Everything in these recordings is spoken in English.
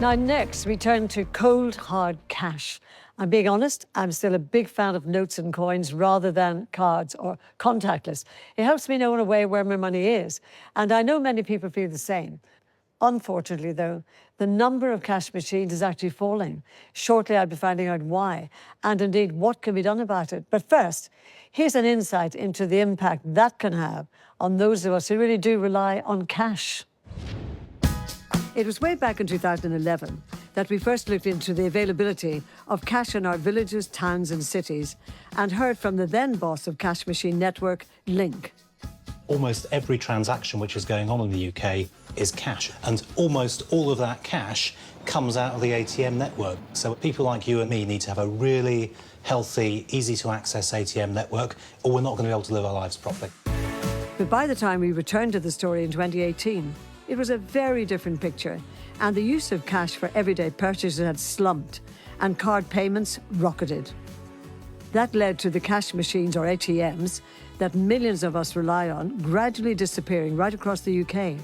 Now, next, we turn to cold, hard cash. I'm being honest, I'm still a big fan of notes and coins rather than cards or contactless. It helps me know in a way where my money is. And I know many people feel the same. Unfortunately, though, the number of cash machines is actually falling. Shortly, I'll be finding out why, and indeed what can be done about it. But first, here's an insight into the impact that can have on those of us who really do rely on cash. It was way back in 2011 that we first looked into the availability of cash in our villages, towns and cities, and heard from the then boss of cash machine network, Link. Almost every transaction which is going on in the UK is cash, and almost all of that cash comes out of the ATM network. So people like you and me need to have a really healthy, easy-to-access ATM network, or we're not going to be able to live our lives properly. But by the time we returned to the story in 2018, it was a very different picture, and the use of cash for everyday purchases had slumped, and card payments rocketed. That led to the cash machines, or ATMs, that millions of us rely on, gradually disappearing right across the UK.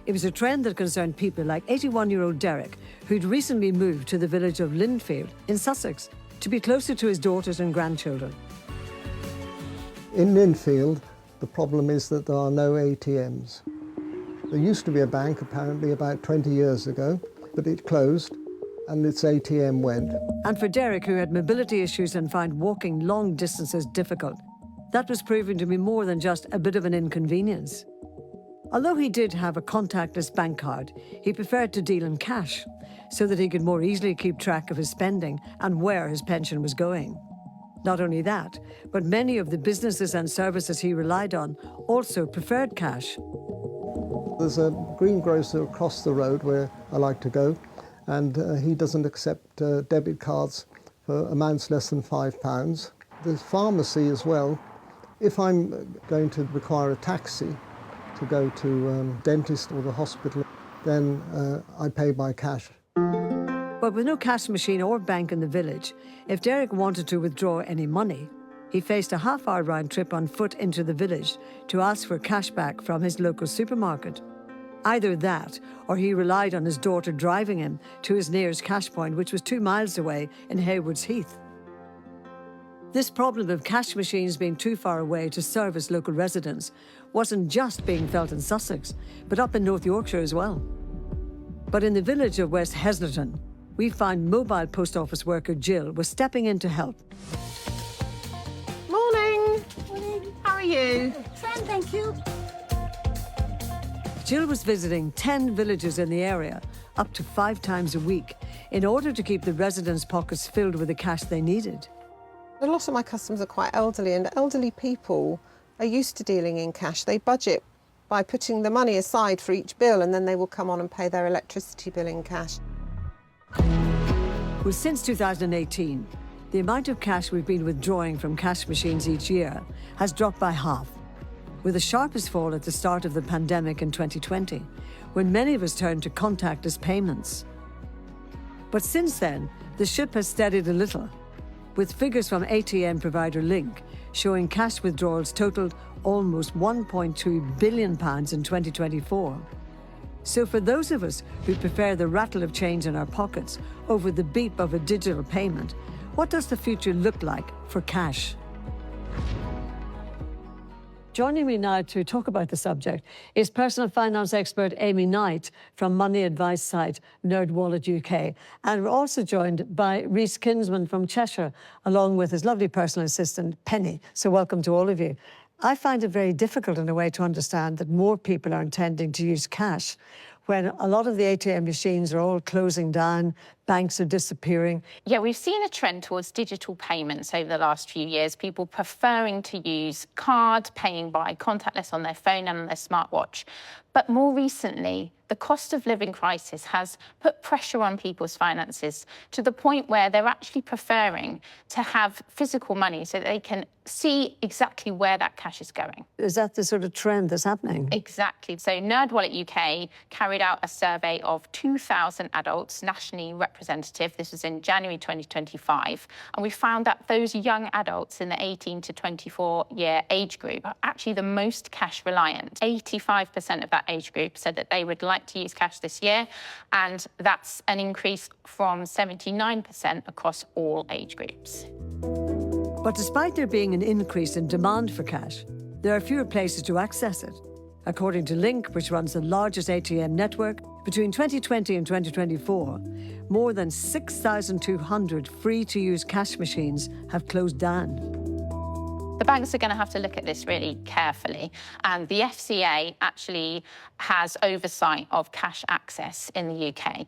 It was a trend that concerned people like 81-year-old Derek, who'd recently moved to the village of Linfield in Sussex to be closer to his daughters and grandchildren. In Linfield, the problem is that there are no ATMs. There used to be a bank, apparently, about 20 years ago, but it closed and its ATM went. And for Derek, who had mobility issues and found walking long distances difficult, that was proving to be more than just a bit of an inconvenience. Although he did have a contactless bank card, he preferred to deal in cash so that he could more easily keep track of his spending and where his pension was going. Not only that, but many of the businesses and services he relied on also preferred cash. There's a greengrocer across the road where I like to go, and he doesn't accept debit cards for amounts less than £5. There's pharmacy as well. If I'm going to require a taxi to go to dentist or the hospital, then I pay by cash. But with no cash machine or bank in the village, if Derek wanted to withdraw any money, he faced a half-hour round trip on foot into the village to ask for cash back from his local supermarket. Either that, or he relied on his daughter driving him to his nearest cash point, which was 2 miles away in Haywoods Heath. This problem of cash machines being too far away to service local residents wasn't just being felt in Sussex, but up in North Yorkshire as well. But in the village of West Heslington, we find mobile post office worker Jill was stepping in to help. Morning. Morning. How are you? Fine, thank you. Jill was visiting 10 villages in the area, up to 5 times a week, in order to keep the residents' pockets filled with the cash they needed. A lot of my customers are quite elderly, and elderly people are used to dealing in cash. They budget by putting the money aside for each bill, and then they will come on and pay their electricity bill in cash. Well, since 2018, the amount of cash we've been withdrawing from cash machines each year has dropped by half, with the sharpest fall at the start of the pandemic in 2020, when many of us turned to contactless payments. But since then, the ship has steadied a little, with figures from ATM provider Link showing cash withdrawals totaled almost £1.2 billion in 2024. So for those of us who prefer the rattle of change in our pockets over the beep of a digital payment, what does the future look like for cash? Joining me now to talk about the subject is personal finance expert Amy Knight from money advice site NerdWallet UK. And we're also joined by Rhys Kinsman from Cheshire, along with his lovely personal assistant, Penny. So welcome to all of you. I find it very difficult in a way to understand that more people are intending to use cash when a lot of the ATM machines are all closing down, banks are disappearing. Yeah, we've seen a trend towards digital payments over the last few years, people preferring to use cards, paying by contactless on their phone and on their smartwatch. But more recently, the cost of living crisis has put pressure on people's finances to the point where they're actually preferring to have physical money so that they can see exactly where that cash is going. Is that the sort of trend that's happening? Exactly. So NerdWallet UK carried out a survey of 2,000 adults nationally representative. This was in January 2025. And we found that those young adults in the 18 to 24-year age group are actually the most cash reliant. 85% of that age group said that they would like to use cash this year, and that's an increase from 79% across all age groups. But despite there being an increase in demand for cash, there are fewer places to access it. According to Link, which runs the largest ATM network, between 2020 and 2024, more than 6,200 free-to-use cash machines have closed down. The banks are going to have to look at this really carefully, and the FCA actually has oversight of cash access in the UK.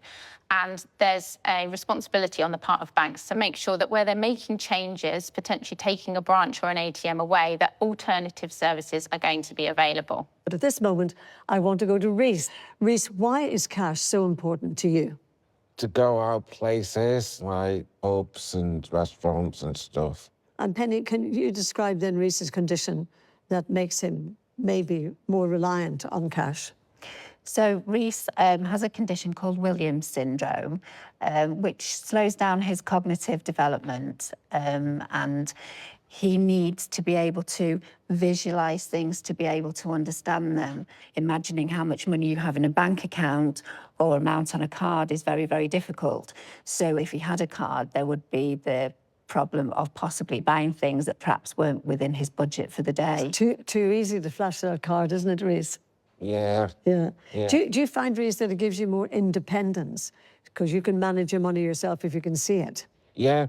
And there's a responsibility on the part of banks to make sure that where they're making changes, potentially taking a branch or an ATM away, that alternative services are going to be available. But at this moment, I want to go to Reese. Reese, why is cash so important to you? To go out places like pubs and restaurants and stuff. And Penny, can you describe then Reese's condition that makes him maybe more reliant on cash? So Reese has a condition called Williams syndrome, which slows down his cognitive development, and he needs to be able to visualise things, to be able to understand them. Imagining how much money you have in a bank account or amount on a card is very, very difficult. So if he had a card, there would be the problem of possibly buying things that perhaps weren't within his budget for the day. It's too easy to flash that card, isn't it, Reese? Yeah. Yeah. Yeah. Do you find, Reese, that it gives you more independence? Because you can manage your money yourself if you can see it. Yeah.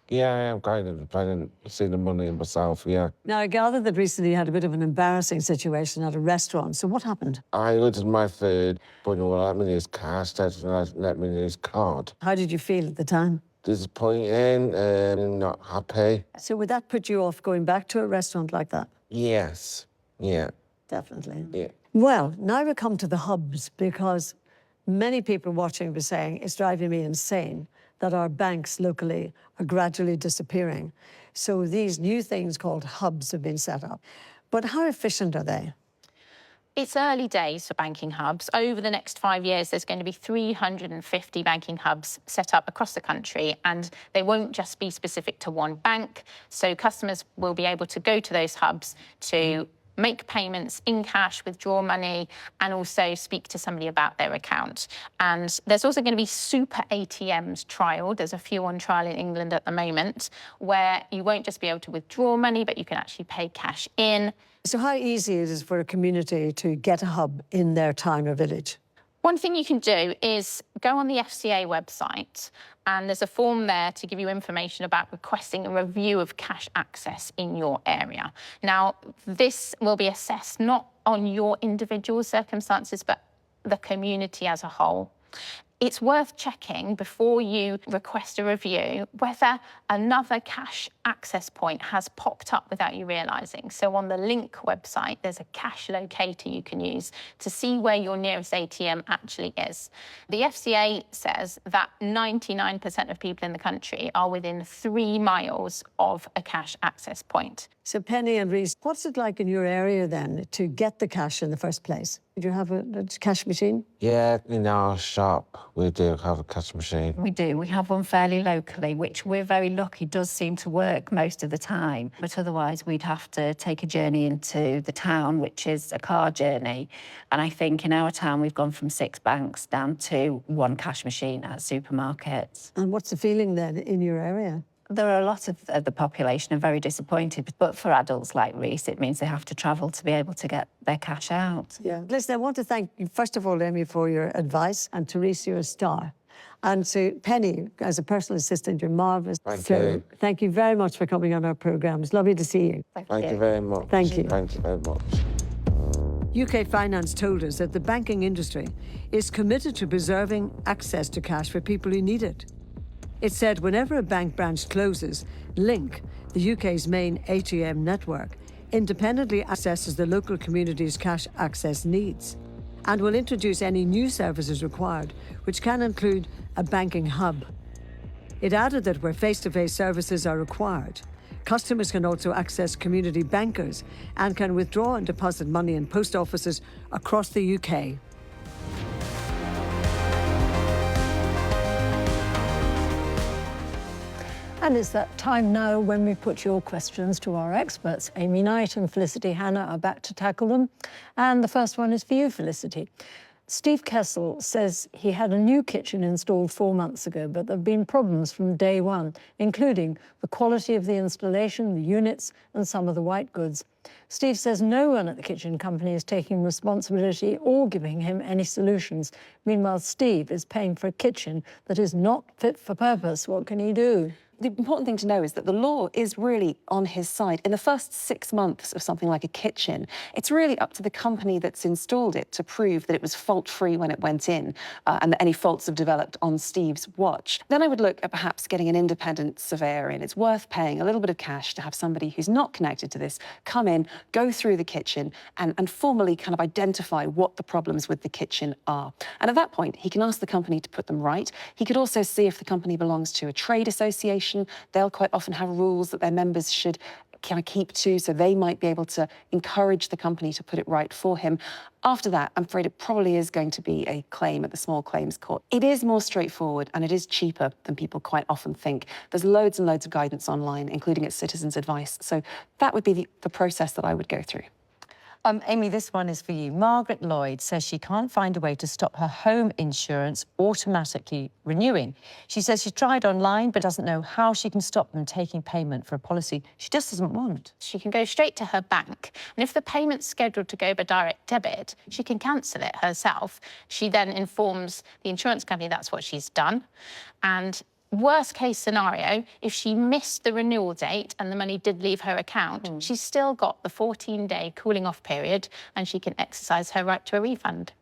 Yeah, I'm kind of trying to see the money in myself, yeah. Now, I gather that recently you had a bit of an embarrassing situation at a restaurant. So what happened? I ordered my food, but no one let me use cash, that's let me use card. How did you feel at the time? Disappointing and not happy. So would that put you off going back to a restaurant like that? Yes. Yeah. Definitely. Yeah. Well, now we come to the hubs, because many people watching were saying it's driving me insane that our banks locally are gradually disappearing. So these new things called hubs have been set up. But how efficient are they? It's early days for banking hubs. Over the next 5 years, there's going to be 350 banking hubs set up across the country, and they won't just be specific to one bank. So customers will be able to go to those hubs to make payments in cash, withdraw money, and also speak to somebody about their account. And there's also going to be super ATMs trialled. There's a few on trial in England at the moment, where you won't just be able to withdraw money, but you can actually pay cash in. So how easy it is for a community to get a hub in their town or village? One thing you can do is go on the FCA website, and there's a form there to give you information about requesting a review of cash access in your area. Now, this will be assessed not on your individual circumstances, but the community as a whole. It's worth checking before you request a review whether another cash access point has popped up without you realising. So on the Link website, there's a cash locator you can use to see where your nearest ATM actually is. The FCA says that 99% of people in the country are within 3 miles of a cash access point. So Penny and Reese, what's it like in your area then to get the cash in the first place? Do you have a cash machine? Yeah, in our shop, we do have a cash machine. We do. We have one fairly locally, which we're very lucky does seem to work most of the time. But otherwise, we'd have to take a journey into the town, which is a car journey. And I think in our town, we've gone from 6 banks down to 1 cash machine at supermarkets. And what's the feeling then in your area? There are a lot of the population are very disappointed, but for adults like Reese, it means they have to travel to be able to get their cash out. Yeah. Listen, I want to thank you, first of all, Amy, for your advice, and to Reese, you're a star. And to Penny, as a personal assistant, you're marvellous. Thank you. Thank you very much for coming on our programme. It's lovely to see you. Thank you very much. Thank you. Thank you very much. UK Finance told us that the banking industry is committed to preserving access to cash for people who need it. It said whenever a bank branch closes, Link, the UK's main ATM network, independently assesses the local community's cash access needs and will introduce any new services required, which can include a banking hub. It added that where face-to-face services are required, customers can also access community bankers and can withdraw and deposit money in post offices across the UK. And it's that time now when we put your questions to our experts. Amy Knight and Felicity Hannah are back to tackle them. And the first one is for you, Felicity. Steve Kessel says he had a new kitchen installed 4 months ago, but there have been problems from day one, including the quality of the installation, the units, and some of the white goods. Steve says no one at the kitchen company is taking responsibility or giving him any solutions. Meanwhile, Steve is paying for a kitchen that is not fit for purpose. What can he do? The important thing to know is that the law is really on his side. In the first 6 months of something like a kitchen, it's really up to the company that's installed it to prove that it was fault-free when it went in and that any faults have developed on Steve's watch. Then I would look at perhaps getting an independent surveyor in. It's worth paying a little bit of cash to have somebody who's not connected to this come in, go through the kitchen and formally kind of identify what the problems with the kitchen are. And at that point, he can ask the company to put them right. He could also see if the company belongs to a trade association. They'll quite often have rules that their members should kind of keep to, so they might be able to encourage the company to put it right for him. After that, I'm afraid it probably is going to be a claim at the small claims court. It is more straightforward and it is cheaper than people quite often think. There's loads and loads of guidance online, including its citizens' advice. So that would be the process that I would go through. Amy, this one is for you. Margaret Lloyd says she can't find a way to stop her home insurance automatically renewing. She says she's tried online but doesn't know how she can stop them taking payment for a policy she just doesn't want. She can go straight to her bank, and if the payment's scheduled to go by direct debit, she can cancel it herself. She then informs the insurance company that's what she's done. And worst case scenario, if she missed the renewal date and the money did leave her account, she's still got the 14-day cooling off period and she can exercise her right to a refund.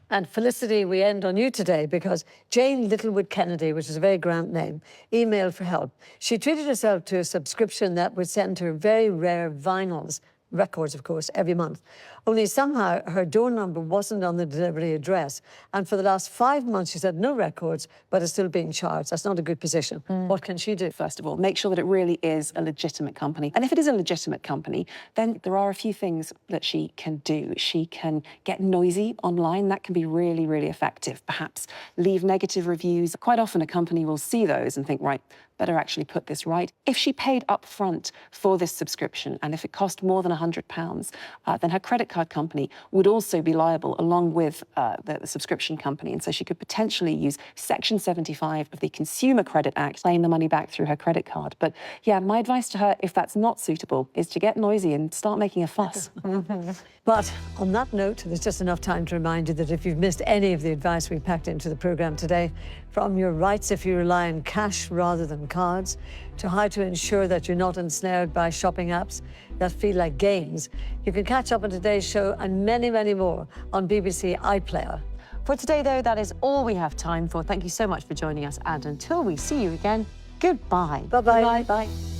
And Felicity, we end on you today because Jane Littlewood Kennedy, which is a very grand name, emailed for help. She treated herself to a subscription that would send her very rare vinyls, records, of course, every month. Only somehow her door number wasn't on the delivery address. And for the last 5 months, she's had no records, but is still being charged. That's not a good position. What can she do? First of all, make sure that it really is a legitimate company. And if it is a legitimate company, then there are a few things that she can do. She can get noisy online. That can be really, really effective. Perhaps leave negative reviews. Quite often a company will see those and think, right, better actually put this right. If she paid up front for this subscription, and if it cost more than £100, then her credit card company would also be liable along with the subscription company. And so she could potentially use Section 75 of the Consumer Credit Act, claim the money back through her credit card. But yeah, my advice to her, if that's not suitable, is to get noisy and start making a fuss. But on that note, there's just enough time to remind you that if you've missed any of the advice we packed into the programme today, from your rights if you rely on cash rather than cards, to how to ensure that you're not ensnared by shopping apps that feel like games, you can catch up on today's show and many, many more on BBC iPlayer. For today, though, that is all we have time for. Thank you so much for joining us, and until we see you again, goodbye. Bye-bye. Bye-bye.